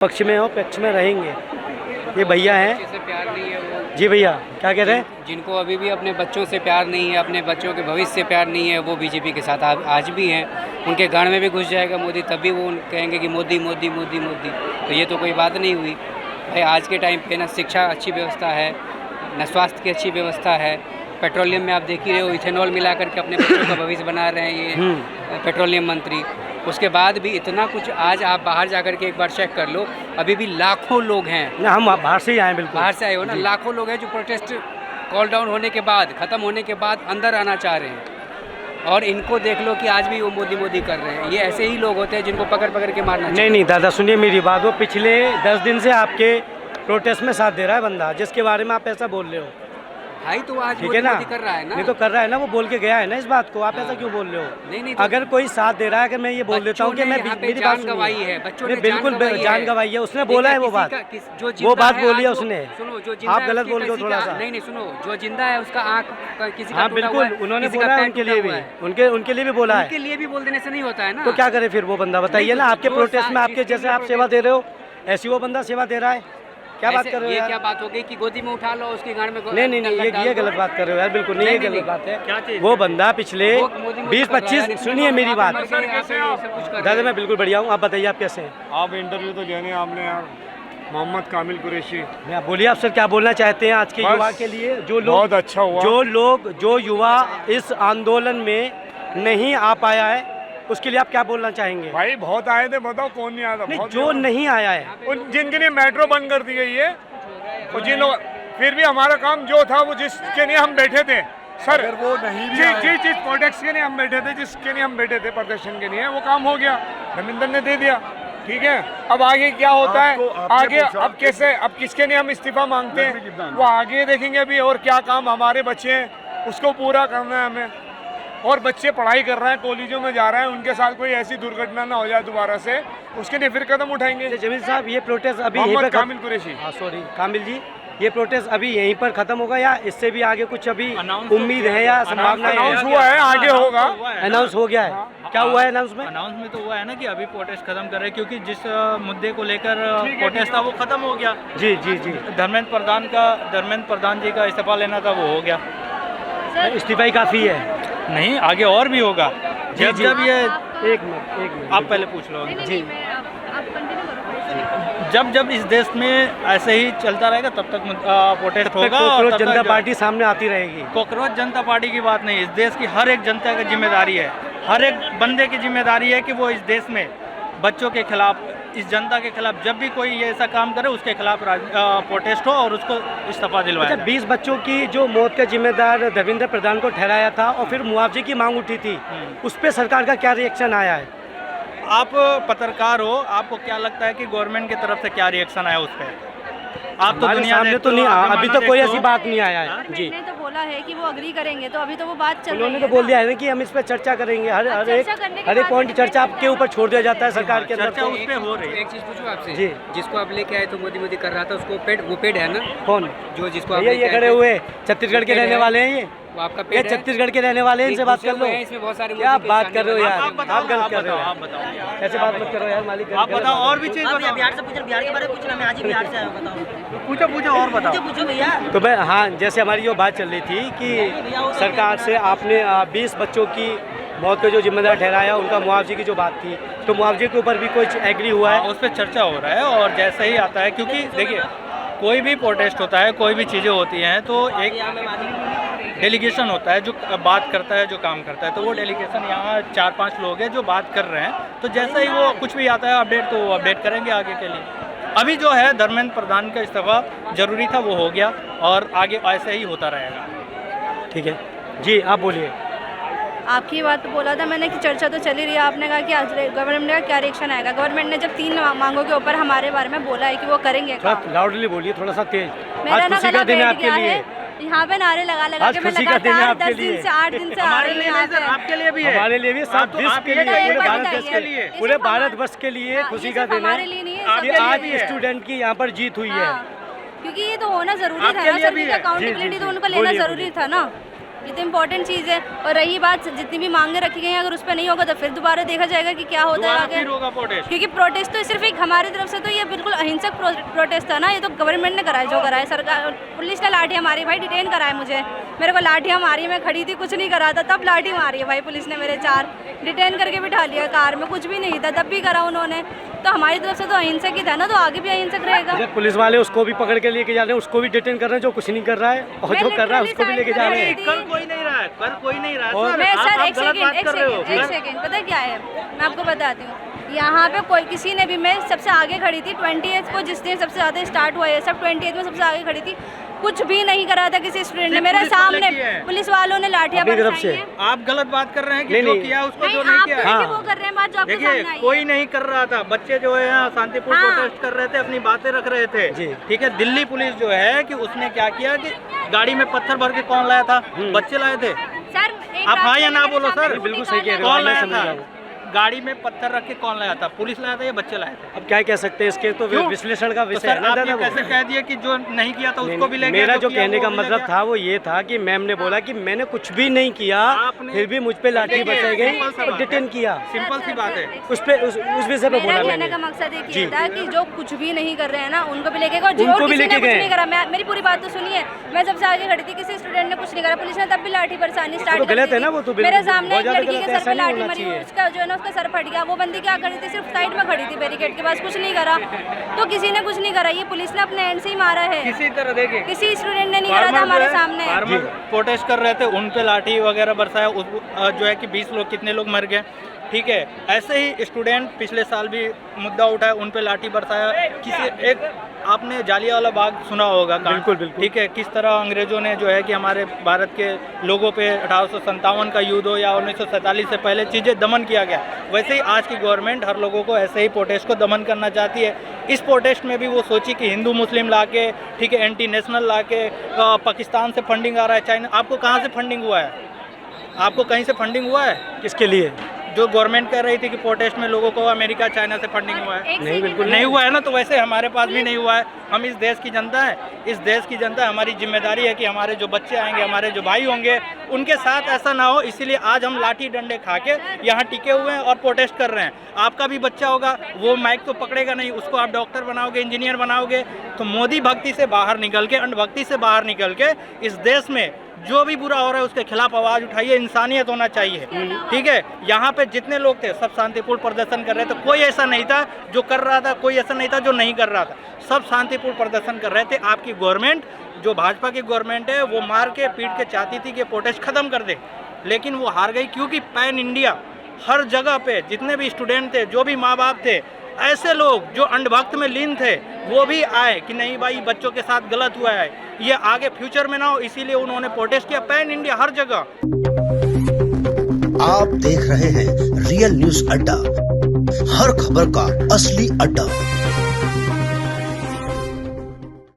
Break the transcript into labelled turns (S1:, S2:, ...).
S1: पक्ष में हो, पक्ष में रहेंगे। ये भैया हैं
S2: से प्यार नहीं है वो,
S1: जी। भैया क्या कह रहे हैं?
S2: जिनको अभी भी अपने बच्चों से प्यार नहीं है, अपने बच्चों के भविष्य से प्यार नहीं है, वो बीजेपी के साथ आज भी हैं। उनके गाड़ में भी घुस जाएगा मोदी, तब भी वो कहेंगे कि मोदी मोदी मोदी मोदी। तो ये तो कोई बात नहीं हुई भाई। आज के टाइम पे ना शिक्षा अच्छी व्यवस्था है, न स्वास्थ्य की अच्छी व्यवस्था है। पेट्रोलियम में आप देख ही रहे हो, इथेनॉल मिला करके अपने बच्चों का भविष्य बना रहे हैं ये पेट्रोलियम मंत्री। उसके बाद भी इतना कुछ, आज आप बाहर जाकर के एक बार चेक कर लो, अभी भी लाखों लोग हैं।
S1: ना हम बाहर से ही आए, बिल्कुल
S2: बाहर से आए हो ना, लाखों लोग हैं जो प्रोटेस्ट कॉल डाउन होने के बाद, ख़त्म होने के बाद अंदर आना चाह रहे हैं। और इनको देख लो कि आज भी वो मोदी मोदी कर रहे हैं। ये ऐसे ही लोग होते हैं जिनको पकड़ पकड़ के मारना चाहिए।
S1: नहीं दादा सुनिए मेरी बात, वो पिछले 10 दिन से आपके प्रोटेस्ट में साथ दे रहा है बंदा, जिसके बारे में आप ऐसा बोल रहे हो
S2: भाई। तो आज
S1: ठीक है ना,
S2: मोदी कर रहा है ना।
S1: नहीं तो कर रहा है ना, वो बोल के गया है ना इस बात को। आप ऐसा क्यों बोल रहे हो?
S2: नहीं तो
S1: अगर कोई साथ दे रहा है कि मैं ये बोल देता हूँ कि मैं मेरी बात
S2: गवाई है, बच्चों ने
S1: बिल्कुल जान गवाई है, उसने बोला है वो बात, वो बात बोली है उसने।
S2: सुनो, जो
S1: आप गलत बोल रहे हो थोड़ा सा।
S2: नहीं सुनो, जो जिंदा है उसका आँख किसी का
S1: हाँ बिल्कुल, उन्होंने बोला है उनके लिए भी, उनके लिए भी बोला है।
S2: उनके लिए भी बोल देने से नहीं होता है ना।
S1: तो क्या करे फिर वो बंदा, बताइए ना। आपके प्रोटेस्ट में आपके जैसे आप सेवा दे रहे हो, ऐसी वो बंदा सेवा दे रहा है। क्या बात कर रहे हो यार?
S2: क्या बात हो गई कि गोदी में उठा लो उसकी गाड़ में?
S1: नहीं, ये गलत बात कर रहे हो यार, बिल्कुल नहीं, ये गलत बात है। वो बंदा पिछले 20-25, सुनिए मेरी बात दादा, मैं बिल्कुल बढ़िया हूँ। आप बताइए आप कैसे हैं?
S3: आप इंटरव्यू तो लेने आपने यार, मोहम्मद कामिल कुरैशी।
S1: आप बोलिए, आप सर क्या बोलना चाहते हैं आज के युवा के लिए? जो लोग,
S3: बहुत अच्छा हुआ,
S1: जो युवा इस आंदोलन में नहीं आ पाया है, उसके लिए आप क्या बोलना चाहेंगे?
S3: भाई बहुत आए थे, बताओ कौन नहीं आया था?
S1: नहीं, जो नहीं आया है,
S3: जिनके लिए मेट्रो बंद कर दी गई है, और जिन लोग, फिर भी हमारा काम जो था वो जिसके लिए हम बैठे थे सर,
S4: वो नहीं
S3: जिस प्रोटेक्ट के लिए हम बैठे थे, जिसके लिए हम बैठे थे प्रदर्शन के लिए, वो काम हो गया, धर्मेंद्र ने दे दिया। ठीक है, अब आगे क्या होता है, आगे अब कैसे, अब किसके लिए हम इस्तीफा मांगते हैं वो आगे देखेंगे अभी। और क्या काम हमारे बच्चे हैं उसको पूरा करना है हमें, और बच्चे पढ़ाई कर रहे हैं, कॉलेजों में जा रहे हैं, उनके साथ कोई ऐसी दुर्घटना ना हो जाए दोबारा से, उसके लिए फिर कदम उठाएंगे।
S1: जमील साहब, ये प्रोटेस्ट अभी
S3: मोहम्मद कामिल कुरैशी,
S1: सॉरी कामिल जी, ये प्रोटेस्ट अभी यहीं पर खत्म होगा या इससे भी आगे कुछ अभी उम्मीद है या संभावना है?
S3: अनाउंस हुआ है, आगे होगा।
S1: अनाउंस हो गया है? क्या हुआ है अनाउंस में?
S5: अनाउंस में तो हुआ है ना कि अभी प्रोटेस्ट खत्म कर रहे हैं, क्योंकि जिस मुद्दे को लेकर प्रोटेस्ट था वो खत्म हो गया।
S1: जी।
S5: धर्मेंद्र प्रधान जी का इस्तीफा लेना था, वो हो गया।
S1: इस्तीफा ही काफ़ी है?
S5: नहीं, आगे और भी होगा। जब ये
S1: एक मिनट
S5: आप पहले पूछ लो
S1: जी।
S5: जब इस देश में ऐसे ही चलता रहेगा तब तक प्रोटेस्ट होगा।
S1: कॉकरोच जनता पार्टी सामने आती रहेगी।
S5: कॉकरोच जनता पार्टी की बात नहीं, इस देश की हर एक जनता की जिम्मेदारी है, हर एक बंदे की जिम्मेदारी है कि वो इस देश में बच्चों के खिलाफ, इस जनता के खिलाफ जब भी कोई ये ऐसा काम करे उसके खिलाफ प्रोटेस्ट हो और उसको इस्तीफा दिलवाया।
S1: 20 बच्चों की जो मौत का जिम्मेदार धर्मेंद्र प्रधान को ठहराया था और फिर मुआवजे की मांग उठी थी, उस पर सरकार का क्या रिएक्शन आया है?
S5: आप पत्रकार हो, आपको क्या लगता है कि गवर्नमेंट की तरफ से क्या रिएक्शन आया उस पर? आप तो दुनिया
S1: सामने तो नहीं, अभी तो कोई ऐसी बात नहीं आया है जी।
S6: ने तो बोला है कि वो अग्री करेंगे, तो अभी तो वो बात चल रही है।
S1: उन्होंने तो बोल दिया है ना कि हम इस पर चर्चा करेंगे। हर एक पॉइंट की चर्चा आपके ऊपर छोड़ दिया जाता है सरकार के अंदर।
S5: उस पे हो रही है।
S2: एक चीज पूछूं आपसे
S1: जी,
S2: जिसको आप लेके आए तो मोदी मोदी कर रहा था, उसको वो पेड है ना?
S1: कौन?
S2: जो जिसको
S1: ये खड़े हुए छत्तीसगढ़ के रहने वाले हैं,
S2: वो आपका
S1: ये छत्तीसगढ़ के रहने वाले हैं, इनसे बात कर लो।
S2: इसमें बहुत सारे
S1: क्या बात कर रहे हो यार? आप गलत कर रहे हो,
S5: आप बताओ,
S1: ऐसे बात मत करो यार मालिक।
S5: आप बताओ और भी चीज बताओ।
S7: बिहार से पूछो, बिहार के बारे में पूछना, मैं आज ही बिहार से आया हूं, बताओ।
S5: पूछो और बताओ।
S7: पूछो भैया।
S1: तो मैं, हाँ, जैसे हमारी जो बात चल रही थी कि सरकार से आपने 20 बच्चों की मौत को जो जिम्मेदार ठहराया, उनका मुआवजे की जो बात थी, तो मुआवजे के ऊपर भी कुछ एग्री हुआ है?
S5: उस पर चर्चा हो रहा है, और जैसे ही आता है, क्योंकि देखिए कोई भी प्रोटेस्ट होता है, कोई भी चीज़ें होती हैं, तो एक डेलीगेशन होता है जो बात करता है, जो काम करता है। तो वो डेलीगेशन यहाँ 4-5 लोग हैं जो बात कर रहे हैं, तो जैसे ही वो कुछ भी आता है अपडेट, तो वो अपडेट करेंगे आगे के लिए। अभी जो है धर्मेंद्र प्रधान का इस्तीफा जरूरी था, वो हो गया, और आगे ऐसे ही होता रहेगा।
S1: ठीक है जी, आप बोलिए।
S6: आपकी बात तो बोला था मैंने कि चर्चा तो चली रही है। आपने कहा कि आज गवर्नमेंट का क्या रिएक्शन आएगा? गवर्नमेंट ने जब 3 मांगों के ऊपर हमारे बारे में बोला है कि वो करेंगे।
S1: थोड़ा लाउडली बोलिए, थोड़ा सा तेज।
S6: मेरा
S1: आज खुशी का दिन है आपके लिए।
S6: यहाँ पे नारे लगा के मैं लगातार 10 दिन से 8 दिन से आ रही हूँ।
S5: आपके लिए भी है,
S1: हमारे लिए भी, सब विश्व के लिए, पूरे भारतवर्ष के लिए खुशी का दिन
S6: हमारे लिए नहीं है
S1: कि आज स्टूडेंट की यहाँ पर जीत हुई है।
S6: क्योंकि ये तो होना जरूरी था ना सर, अकाउंटेबिलिटी तो उनको लेना जरूरी था ना। ये तो इम्पोर्टेंट चीज़ है। और रही बात जितनी भी मांगे रखी गई हैं, अगर उस पर नहीं होगा तो फिर दोबारा देखा जाएगा कि क्या होता है आगे।
S5: फिर होगा प्रोटेस्ट।
S6: क्योंकि प्रोटेस्ट तो सिर्फ एक हमारी तरफ से तो ये बिल्कुल अहिंसक प्रोटेस्ट था ना, ये तो गवर्नमेंट ने कराया, जो कराया सरकार। पुलिस ने लाठियाँ मारी भाई, डिटेन कराए मुझे, मेरे को लाठियाँ मारी, मैं खड़ी थी, कुछ नहीं करा था, तब लाठी मारी है भाई पुलिस ने मेरे 4, डिटेन करके बिठा लिया कार में, कुछ भी नहीं था तब भी करा उन्होंने। तो हमारी तरफ से तो अहिंसक ही था ना, तो आगे भी अहिंसक रहेगा।
S1: जब पुलिस वाले उसको भी पकड़ के लेके जा रहे हैं, उसको भी डिटेन कर रहे हैं जो कुछ नहीं कर रहा है, और जो कर रहा है उसको भी लेके जा रहे हैं।
S5: कर कोई नहीं रहा है, कर कोई नहीं रहा है।
S1: और
S6: मैं सर एक
S5: सर
S6: सेकेंड पता क्या है, मैं आपको बताती हूँ। यहाँ पे कोई किसी ने भी, मैं सबसे आगे खड़ी थी 20th को, जिस दिन सबसे ज़्यादा स्टार्ट हुआ है, सब 20th में सबसे आगे खड़ी थी, कुछ भी नहीं करा था किसी स्टूडेंट ने। मेरे सामने पुलिस वालों ने लाठियाँ बरसाई हैं।
S5: आप गलत बात कर रहे हैं कि
S1: नहीं,
S5: जो
S1: नहीं।
S5: किया उसको
S6: नहीं,
S5: जो नहीं
S6: आप
S5: किया।
S6: वो कर रहे हैं बात जो आपके
S5: देखिए
S6: सामने आई है।
S5: कोई नहीं कर रहा था, बच्चे जो है यहाँ शांतिपूर्ण
S6: हाँ।
S5: प्रोटेस्ट कर रहे थे, अपनी बातें रख रहे थे।
S1: जी।
S5: ठीक है, दिल्ली पुलिस जो है कि उसने क्या किया कि गाड़ी में पत्थर भर के कौन लाया था? बच्चे लाए थे।
S6: सर एक
S5: आप
S6: बात
S5: हाँ या ना
S6: मेरे
S5: बोलो
S6: सामने
S5: सर।
S6: खुद
S1: बिल्कुल सही कह रहे हो,
S5: कौन
S1: मैं
S5: लाया
S1: समझ रहा
S5: था?
S1: हूँ।
S5: गाड़ी में पत्थर रख के कौन लाया था? पुलिस लाया था या बच्चे लाए थे?
S1: अब क्या कह सकते हैं, इसके तो
S5: क्यों?
S1: विश्लेषण का
S5: तो
S1: विषय
S5: सर
S1: है ना
S5: आप
S1: दादा
S5: ये
S1: वो।
S5: कैसे कह दिए कि जो नहीं किया था उसको भी ले गया?
S1: मेरा जो
S5: किया
S1: कहने
S5: वो
S1: का
S5: भी ले
S1: मतलब
S5: गया?
S1: था वो ये था कि मैम ने बोला कि मैंने कुछ भी नहीं किया,
S5: आपने-
S1: फिर भी मुझ पे लाठी
S5: देखिए,
S1: बरसाई गई
S5: सिंपल सी
S1: और
S5: बात
S1: डिटेन
S5: है।
S1: किया।
S5: सिंपल सी बात है।
S1: उस विषय पे
S6: मेरा
S1: बोला
S6: कहने
S1: मैंने।
S6: का मकसद एक
S1: जी।
S6: ये था कि जो कुछ भी नहीं कर रहे हैं ना, उनको भी लेके गए, और जो
S1: उनको भी
S6: किसी
S1: लेके
S6: ने कुछ
S1: गए।
S6: नहीं करा। मेरी पूरी बात तो सुनिए, मैं सबसे आगे खड़ी थी, किसी स्टूडेंट ने कुछ नहीं करा, पुलिस ने तब भी लाठी बरसानी स्टार्ट
S1: तो
S6: कर
S1: गलत
S6: दी
S1: है ना,
S6: थी।
S1: वो तो बिल्कुल
S6: मेरे सामने
S1: बहुत
S6: एक
S1: ज्यादा
S6: लड़की
S1: गलत
S6: के
S1: है,
S6: सर
S1: ऐसा
S6: पे
S1: नहीं
S6: लाठी
S1: होना
S6: मरी,
S1: चाहिए।
S6: उसका जो है ना उसका सर फट गया। वो बंदी क्या खड़ी थी, सिर्फ साइड में खड़ी थी बैरिकेड के पास, कुछ नहीं करा। तो किसी ने कुछ नहीं करा, ये पुलिस ने अपने एंड से ही मारा है।
S5: किसी तरह देखिए
S6: किसी स्टूडेंट ने नहीं करा था हमारे सामने।
S5: फार्मर प्रोटेस्ट कर रहे थे, उन पे लाठी वगैरह बरसाया, जो है कि 20 लोग, कितने लोग मर गए। ठीक है, ऐसे ही स्टूडेंट पिछले साल भी मुद्दा उठाया, उन पे लाठी बरसाया। किसी एक आपने जालियांवाला बाग सुना होगा कांड।
S1: बिल्कुल, बिल्कुल।
S5: ठीक है, किस तरह अंग्रेजों ने जो है कि हमारे भारत के लोगों पे 1857 का युद्ध हो या 1947 से पहले चीज़ें दमन किया गया, वैसे ही आज की गवर्नमेंट हर लोगों को ऐसे ही प्रोटेस्ट को दमन करना चाहती है। इस प्रोटेस्ट में भी वो सोची कि हिंदू मुस्लिम ला के, ठीक है, एंटी नेशनल ला के, पाकिस्तान से फंडिंग आ रहा है, चाइना। आपको कहाँ से फंडिंग हुआ है? आपको कहीं से फंडिंग हुआ है?
S1: किसके लिए?
S5: जो गवर्नमेंट कह रही थी कि प्रोटेस्ट में लोगों को अमेरिका चाइना से फंडिंग हुआ है।
S1: नहीं, बिल्कुल
S5: नहीं हुआ है ना, तो वैसे हमारे पास भी नहीं हुआ है। हम इस देश की जनता है, इस देश की जनता, हमारी जिम्मेदारी है कि हमारे जो बच्चे आएंगे, हमारे जो भाई होंगे, उनके साथ ऐसा ना हो। इसीलिए आज हम लाठी डंडे खा के यहाँ टिके हुए हैं और प्रोटेस्ट कर रहे हैं। आपका भी बच्चा होगा, वो माइक तो पकड़ेगा नहीं, उसको आप डॉक्टर बनाओगे, इंजीनियर बनाओगे। तो मोदी भक्ति से बाहर निकल के, अंधभक्ति से बाहर निकल के, इस देश में जो भी बुरा हो रहा है उसके खिलाफ आवाज़ उठाइए। इंसानियत होना चाहिए। ठीक है, यहाँ पे जितने लोग थे सब शांतिपूर्ण प्रदर्शन कर रहे थे, कोई ऐसा नहीं था जो कर रहा था, कोई ऐसा नहीं था जो नहीं कर रहा था, सब शांतिपूर्ण प्रदर्शन कर रहे थे। आपकी गवर्नमेंट, जो भाजपा की गवर्नमेंट है, वो मार के पीट के चाहती थी कि प्रोटेस्ट खत्म कर दे, लेकिन वो हार गई। क्योंकि पैन इंडिया हर जगह पे जितने भी स्टूडेंट थे, जो भी माँ बाप थे, ऐसे लोग जो अंधभक्त में लीन थे, वो भी आए कि नहीं भाई बच्चों के साथ गलत हुआ है, ये आगे फ्यूचर में ना हो, इसीलिए उन्होंने प्रोटेस्ट किया। पैन इंडिया हर जगह।
S4: आप देख रहे हैं रियल न्यूज अड्डा, हर खबर का असली अड्डा।